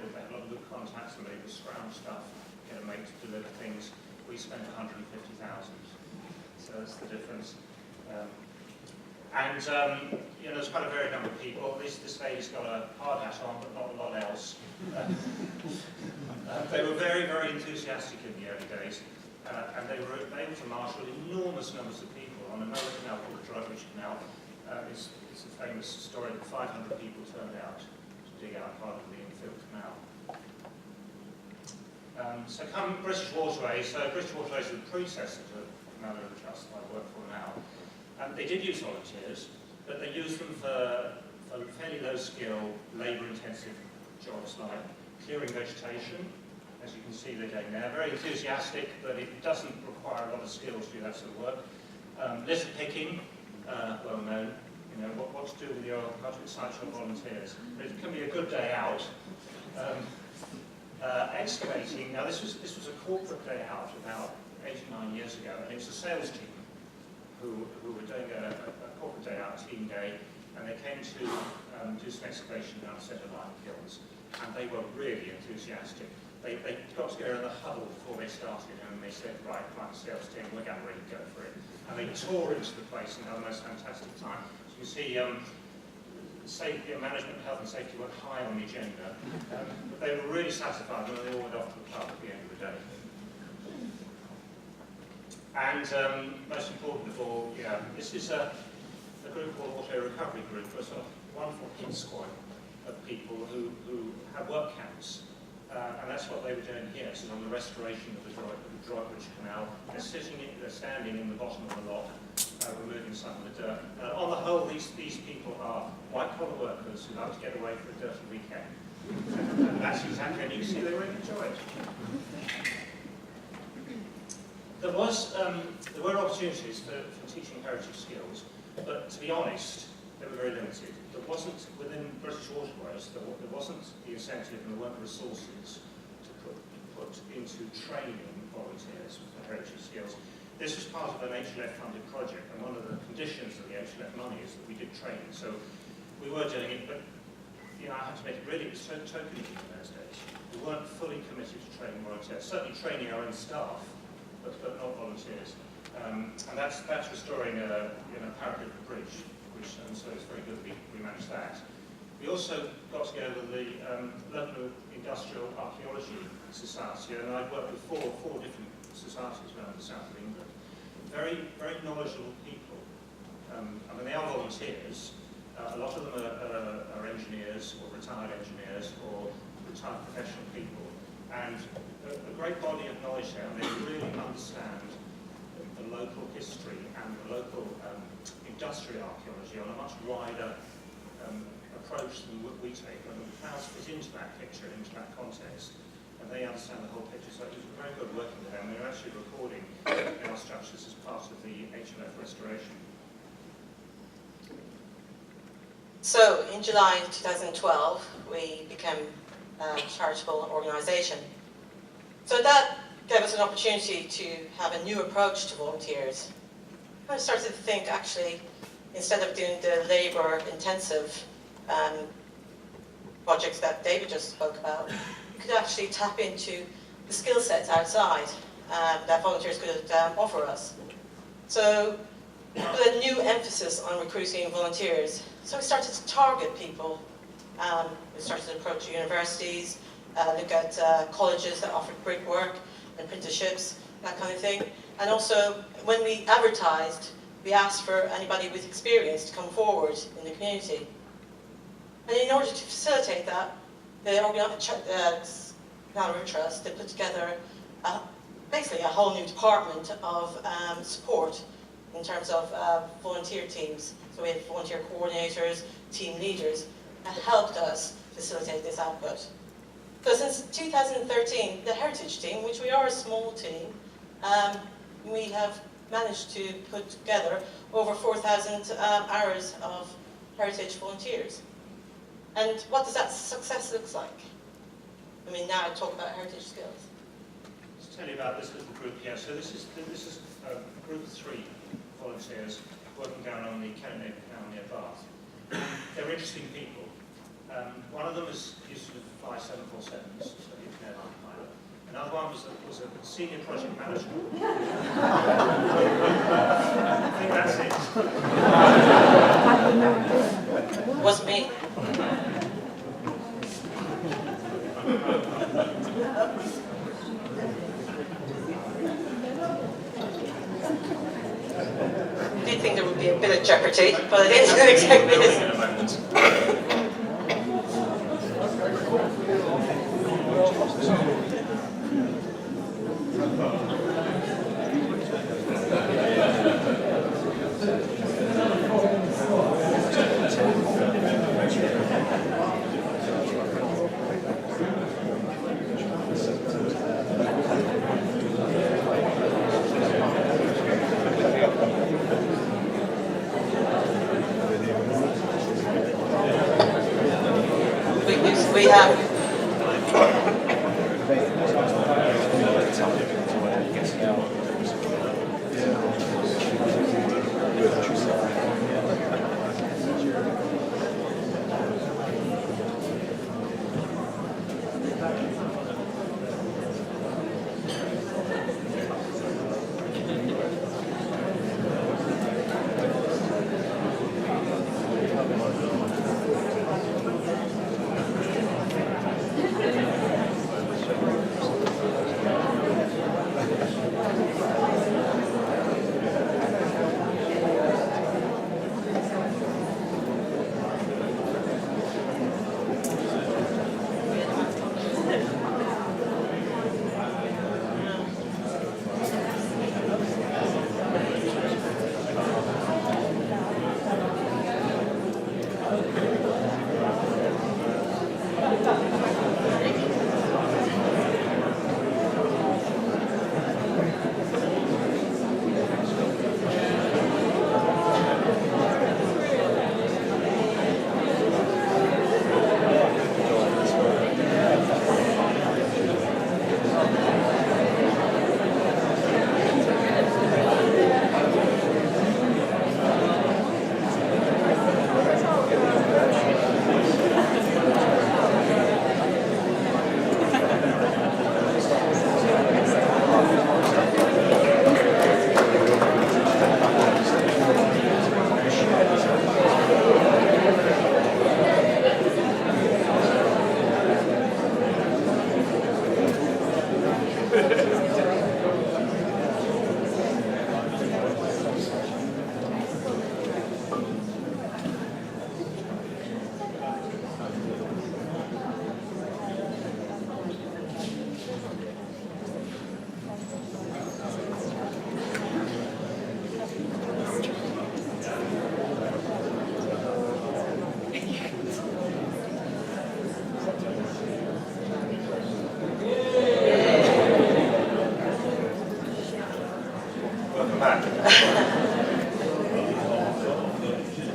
good, they had a lot of good contacts, and they would scrounge stuff, get a mate to deliver things. We spent 150,000. So that's the difference. You know, there's quite a varied number of people. This lady's got a hard hat on, but not a lot else. They were very, very enthusiastic in the early days, and they were able to marshal enormous numbers of people on another canal called the Droitwich Canal. It's a famous story that 500 people turned out to dig out part of the infield canal. So come British Waterways. So British Waterways are the predecessor to Canal River Trust that I work for now. They did use volunteers, but they used them for fairly low-skill, labour-intensive jobs like clearing vegetation. As you can see, they're doing there. Very enthusiastic, but it doesn't require a lot of skill to do that sort of work. Litter picking, well known. You know what to do with your excite your volunteers. But it can be a good day out. Excavating. Now this was a corporate day out about 8 or 9 years ago, and it was a sales team who were doing a corporate day out, team day, and they came to do some excavation down a set of iron kilns, and they were really enthusiastic. They got together in the huddle before they started, and they said, right, sales team, we're going to really go for it. And they tore into the place and had the most fantastic time. So you see, safety, management, health and safety were high on the agenda, but they were really satisfied when they all went off to the pub at the end of the day. And most important of all, yeah, this is a group called Auto Recovery Group, a sort of wonderful hit squad of people who have work camps. And that's what they were doing here. So on the restoration of the Droitwich Canal, they're standing in the bottom of the lock, removing some of the dirt. On the whole, these people are white-collar workers who like to get away for a dirty weekend. And that's exactly, and you can see they really enjoy it. There were opportunities for teaching heritage skills, but to be honest, they were very limited. There wasn't, within British Waterways, there wasn't the incentive and there weren't the resources to put into training volunteers for heritage skills. This was part of an HLF-funded project, and one of the conditions of the HLF money is that we did training. So we were doing it, but you know, I had to make it really, it was so tokenism in those days. We weren't fully committed to training volunteers, certainly training our own staff, but not volunteers. And that's restoring a parapet bridge, which so it's very good that we managed that. We also got together with the local industrial archaeology society, and I've worked with four different societies around the south of England. Very, very knowledgeable people. I mean, they are volunteers. A lot of them are engineers or retired engineers or retired professional people, and a great body of knowledge there. And they really understand the local history and the local industrial archaeology on a much wider approach than we take. And the clouds fit into that picture, into that context, and they understand the whole picture. So it was very good working with them. They're actually recording our structures as part of the HLF restoration. So in July 2012, we became a charitable organisation. So that gave us an opportunity to have a new approach to volunteers. I started to think, actually, instead of doing the labour-intensive projects that David just spoke about, we could actually tap into the skill sets outside that volunteers could offer us. So we put a new emphasis on recruiting volunteers. So we started to target people. We started to approach universities, look at colleges that offered brickwork, apprenticeships, that kind of thing. And also, when we advertised, we asked for anybody with experience to come forward in the community. And in order to facilitate that, the Canal River Trust, they put together basically a whole new department of support in terms of volunteer teams. So we had volunteer coordinators, team leaders, that helped us facilitate this output. So since 2013, the Heritage team, which we are a small team, we have managed to put together over 4,000 hours of Heritage volunteers. And what does that success look like? I mean, now I talk about heritage skills. Let's tell you about this little group here. So this is a group of 3 volunteers working down on the Canal near Bath. They're interesting people. One of them was used to fly 747s, so he was an airline pilot. Another one was a senior project manager. I think that's it. It was me. I did think there would be a bit of jeopardy, but I didn't expect this. We have.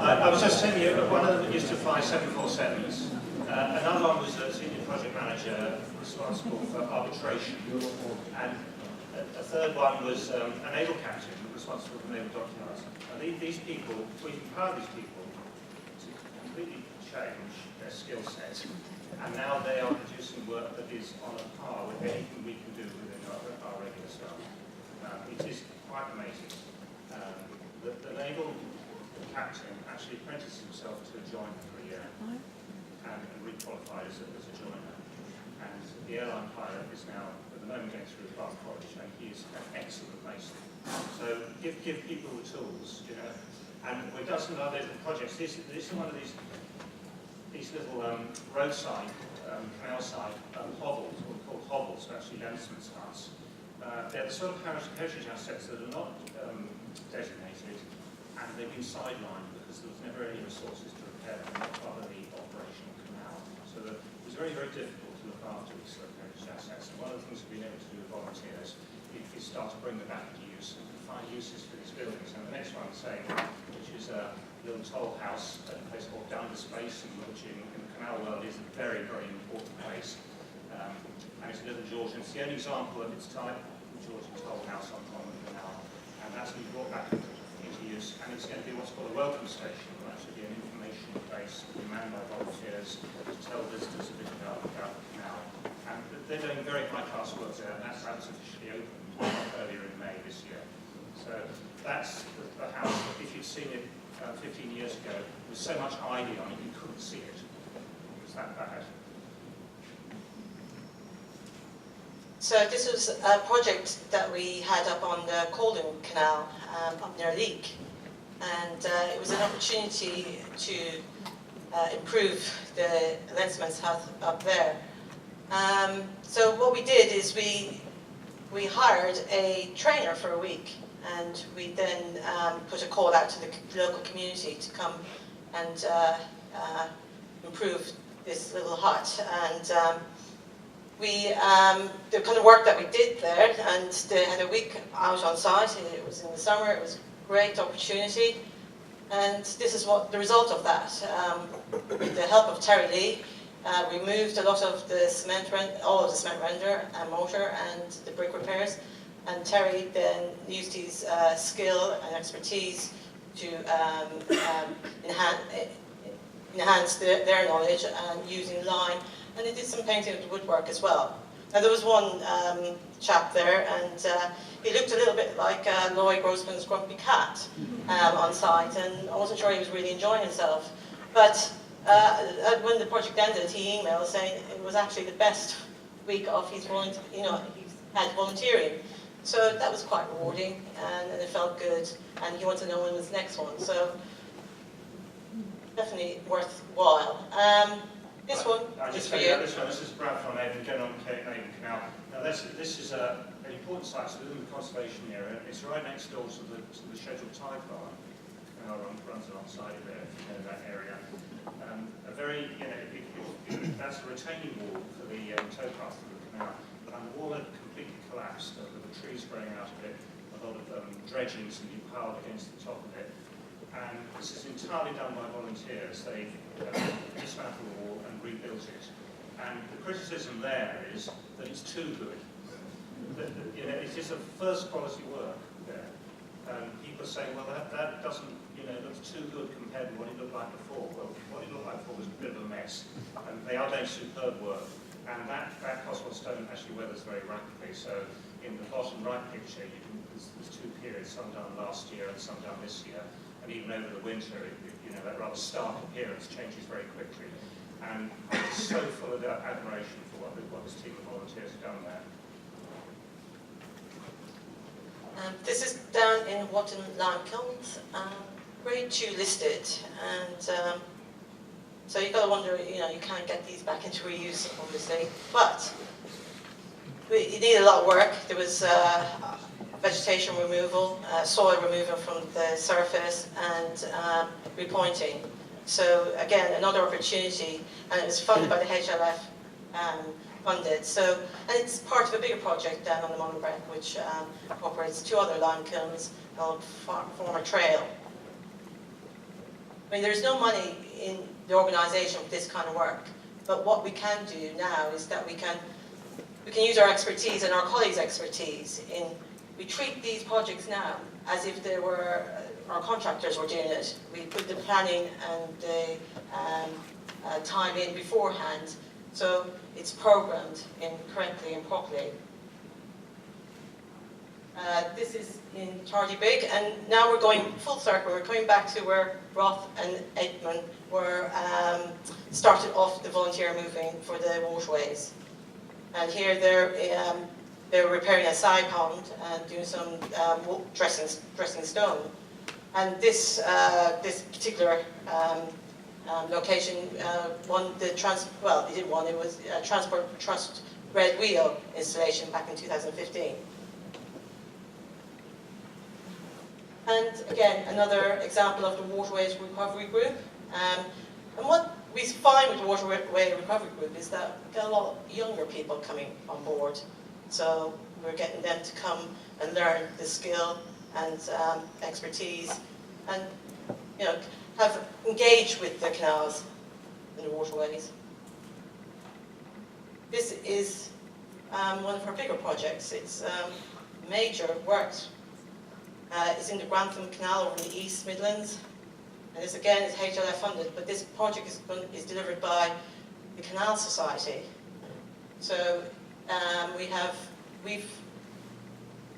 I was just telling you, one of them used to fly 747s. Another one was a senior project manager responsible for arbitration. And a third one was a naval captain responsible for naval dockyards. And these people, we've empowered these people to completely change their skill set. And now they are producing work that is on a par with anything we can do within our regular staff. It is quite amazing. The naval captain actually apprenticed himself to a joiner for a year and requalified as a joiner. And the airline pilot is now, at the moment, going through Bath College, and he is an excellent mason. So give people the tools, you know. And we've done some other little projects. This is one of these little roadside, canal-side hovels, what we call hovels, so actually landsmen's huts. They're the sort of heritage assets that are not designated, and they've been sidelined because there was never any resources to repair them, not part of the operational canal. So it was very, very difficult to look after these sort of heritage assets. And one of the things we've been able to do with volunteers is start to bring them back into use and find uses for these buildings. And the next one I'm saying, which is a little toll house at a place called Dundas Basin, which in the canal world is a very, very important place. And it's a little Georgian. It's the only example of its type, the Georgian toll house on the canal. And that's been brought back into use is, and it's going to be what's called a welcome station. It will actually be an information base manned by volunteers to tell visitors a bit about the canal. And they're doing very high-class work there, and that was officially opened earlier in May this year. So that's the house that, if you'd seen it 15 years ago, with so much ivy on it, you couldn't see it. It was that bad. So this was a project that we had up on the Colden Canal, up near Leek. And it was an opportunity to improve the landsman's health up there. So what we did is we hired a trainer for a week, and we then put a call out to the local community to come and improve this little hut. And the kind of work that we did there, and they had a week out on site. It was in the summer. It was a great opportunity, and this is what the result of that. With the help of Terry Lee, we moved a lot of the all of the cement render and mortar and the brick repairs, and Terry then used his skill and expertise to enhance their knowledge and using lime. And they did some painting of the woodwork as well. Now there was one chap there, and he looked a little bit like Lloyd Grossman's Grumpy Cat on site, and I wasn't sure he was really enjoying himself. But when the project ended, he emailed saying it was actually the best week of his had volunteering. So that was quite rewarding, and it felt good, and he wanted to know when was the next one. So definitely worthwhile. This one is for you. This is Brad from Avon Canal. Now this is an important site within the conservation area. It's right next door to the scheduled tide farm. Canal runs alongside of there, if you know that area. A very, that's a retaining wall for the towpath of the canal. And the wall had completely collapsed. There were trees growing out of it, a lot of dredgings had been piled against the top of it. And this is entirely done by volunteers. They've dismantled the wall and rebuilt it. And the criticism there is that it's too good. It is a first quality work there. People are saying, well, that doesn't, looks too good compared to what it looked like before. Well, what it looked like before was a bit of a mess. And they are doing superb work. And that Cotswold stone actually weathers very rapidly. So in the bottom right picture, there's two periods, some done last year and some done this year. And even over the winter, that rather stark appearance changes very quickly. And I'm so full of admiration for what this team of volunteers have done there. This is down in Watton Lime Kilns, grade 2 listed, and so you've got to wonder, you can't get these back into reuse, obviously, but you need a lot of work. There was vegetation removal, soil removal from the surface, and repointing. So again, another opportunity, and it was funded by the HLF funded. So, and it's part of a bigger project down on the Monogrech, which incorporates 2 other lime kilns and form a trail. I mean, there's no money in the organisation for this kind of work, but what we can do now is that we can use our expertise and our colleagues' expertise in. We treat these projects now as if they were our contractors were doing it. We put the planning and the time in beforehand, so it's programmed in correctly and properly. This is in Tardy Big, and now we're going full circle. We're coming back to where Roth and Edmund were started off the volunteer moving for the waterways. And here they're repairing a side pond and doing some dressing stone. And this particular location it was a Transport Trust Red Wheel installation back in 2015. And again, another example of the Waterways Recovery Group. And what we find with the Waterway Recovery Group is that we get a lot of younger people coming on board. So we're getting them to come and learn the skill and expertise, and have engaged with the canals and the waterways. This is one of our bigger projects. It's major works. is in the Grantham Canal over in the East Midlands. And this again is HLF funded, but this project is delivered by the Canal Society. So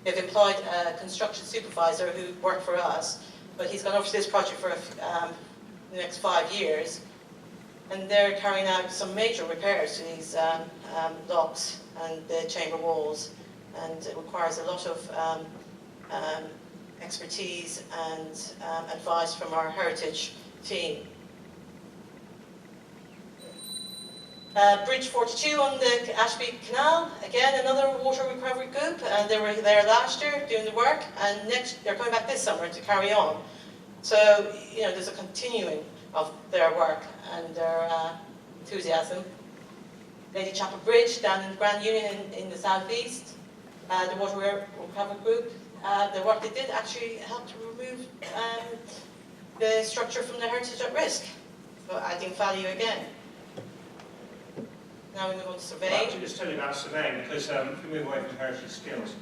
they've employed a construction supervisor who worked for us, but he's gone over to this project for the next 5 years. And they're carrying out some major repairs to these locks and the chamber walls. And it requires a lot of expertise and advice from our heritage team. Bridge 42 on the Ashby Canal, again another water recovery group. They were there last year doing the work, and they're coming back this summer to carry on. So, you know, there's a continuing of their work and their enthusiasm. Lady Chapel Bridge down in the Grand Union in the southeast, the water recovery group. The work they did actually helped to remove the structure from the heritage at risk, so adding value again. Now we move on to surveying. Well, I'll just tell you about surveying, because if we move away from heritage skills,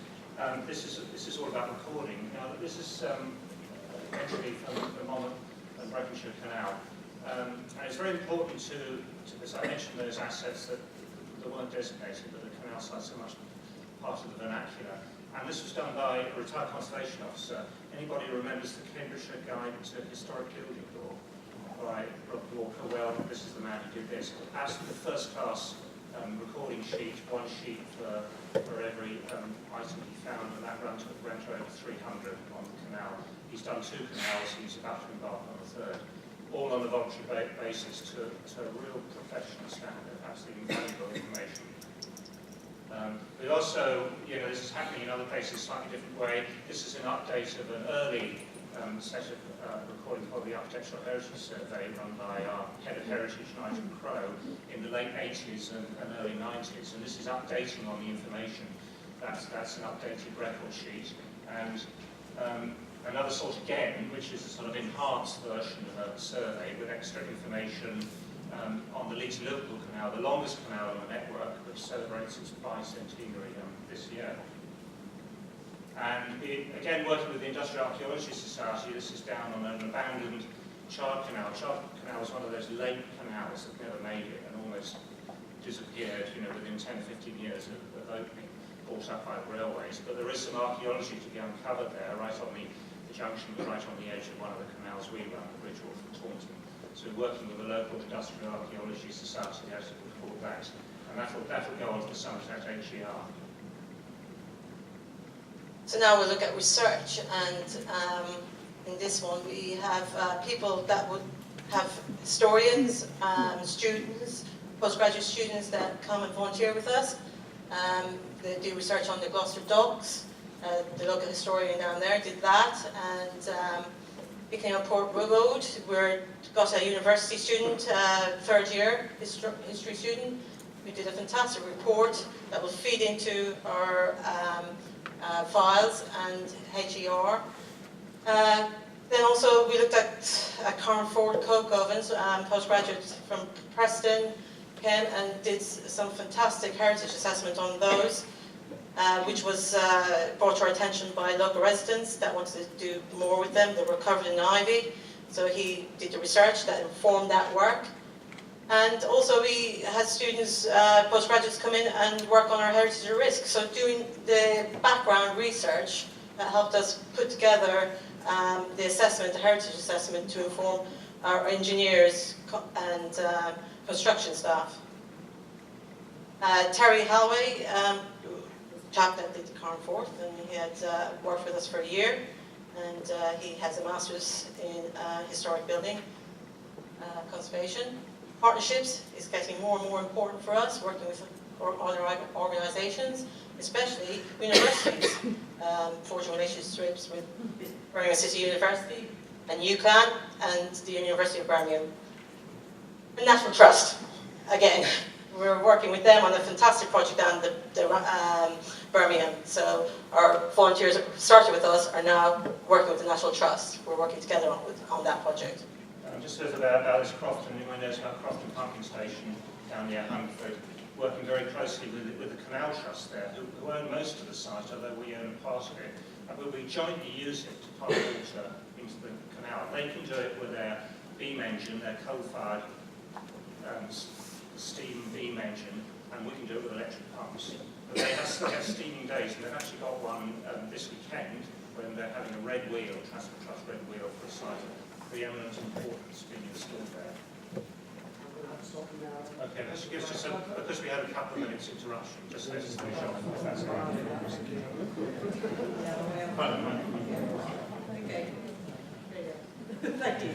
this is all about recording. Now, this is entry from the Monmouth and Breconshire Canal, and it's very important to because I mentioned those assets that weren't designated, but the canal site's so much part of the vernacular. And this was done by a retired conservation officer. Anybody who remembers the Cambridgeshire Guide to Historic Building Law by Rob Walker? Well, this is the man who did this. Absolutely the first-class recording sheet, one sheet for every item he found, and that ran to over 300 on the canal. He's done 2 canals, he's about to embark on a 3rd, all on a voluntary basis to a real professional standard, absolutely invaluable information. We also, you know, this is happening in other places slightly different way. This is an update of an early set of recordings called the Architectural Heritage Survey run by our Head of Heritage, Nigel Crowe, in the late 80s and early 90s. And this is updating on the information. That's an updated record sheet. And another sort again, which is a sort of enhanced version of a survey with extra information on the Leeds Liverpool Canal, the longest canal on the network, which celebrates its bicentenary this year. And again, working with the Industrial Archaeology Society, this is down on an abandoned Chard Canal. Chard Canal was one of those late canals that never made it and almost disappeared, you know, within 10, 15 years of opening, bought up by the railways. But there is some archaeology to be uncovered there, right on the junction, right on the edge of one of the canals we run, the Bridgewater from Taunton. So working with the local Industrial Archaeology Society as to record that. And that'll go on to the summit at HER. So now we'll look at research, and in this one we have people that would have historians, students, postgraduate students that come and volunteer with us. They do research on the Gloucester docks. The local historian down there did that, and picking up Port Road, we've got a university student, 3rd year history student, who did a fantastic report that will feed into our files and HER. Then also we looked at Carnforth Coke Ovens, postgraduates from Preston came and did some fantastic heritage assessment on those, which was brought to our attention by local residents that wanted to do more with them. They were covered in ivy, so he did the research that informed that work. And also we had students, postgraduates come in and work on our heritage at risk. So doing the background research that helped us put together the assessment, the heritage assessment, to inform our engineers and construction staff. Terry Hallway, chap that did the Carnforth, and he had worked with us for a year, and he has a master's in historic building conservation. Partnerships is getting more and more important for us, working with other organisations, especially universities, forging relationships with Birmingham City University and UCLan and the University of Birmingham. And National Trust, again, we're working with them on a fantastic project down Birmingham. So our volunteers that started with us are now working with the National Trust. We're working together on that project. Just a little bit about this Crofton. Anyone knows about Crofton Pumping Station down near Hungerford? Working very closely with the Canal Trust there, who own most of the site, although we own part of it. and we'll be jointly using to pump water into the canal. They can do it with their beam engine, their coal-fired steam beam engine, and we can do it with electric pumps. But they have steaming days, and they've actually got one this weekend when they're having a red wheel, Transport Trust red wheel, for a site of preeminent importance being installed there. Okay, let's give us just because we had a couple of minutes interruption, just let us finish off if that's all right. Okay. Thank you.